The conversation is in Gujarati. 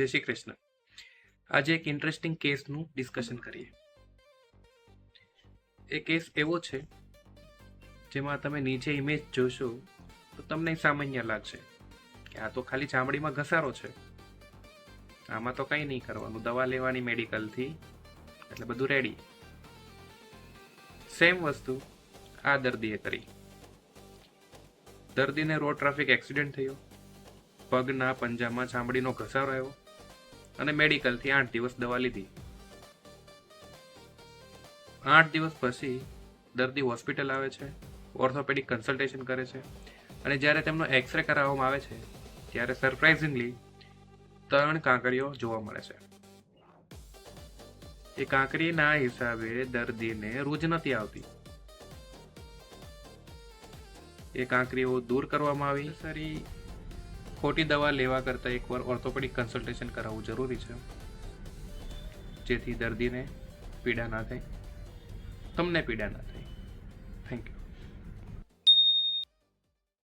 જય શ્રી કૃષ્ણ. આજે એક ઇન્ટરેસ્ટિંગ કેસનું ડિસ્કશન કરીએ. એ કેસ એવો છે જેમાં તમે નીચે ઇમેજ જોશો તો તમને સામાન્ય લાગશે કે આ તો ખાલી ચામડીમાં ઘસારો છે, આમાં તો કંઈ નહીં કરવાનું, દવા લેવાની મેડિકલથી એટલે બધું રેડી. સેમ વસ્તુ આ દર્દીએ કરી. દર્દીને રોડ ટ્રાફિક એક્સિડન્ટ થયો, પગના પંજામાં ચામડીનો ઘસારો આવ્યો અને મેડિકલથી 8 દિવસ દવા લીધી. 8 દિવસ પછી દર્દી હોસ્પિટલ આવે છે, ઓર્થોપેડિક કન્સલ્ટેશન કરે છે અને જ્યારે તેમનો એક્સરે કરાવવામાં આવે છે ત્યારે સરપ્રાઇઝિંગલી 3 કાંકરીઓ જોવા મળે છે. એ કાંકરીના હિસાબે દર્દીને રૂજ નથી આવતી. એ કાંકરીઓ દૂર કરવામાં આવી. સારી ખોટી દવા લેવા કરતાં એકવાર ઓર્થોપેડિક કન્સલ્ટેશન કરાવવું જરૂરી છે, જેથી દર્દીને પીડા ના થાય, તમને પીડા ના થાય.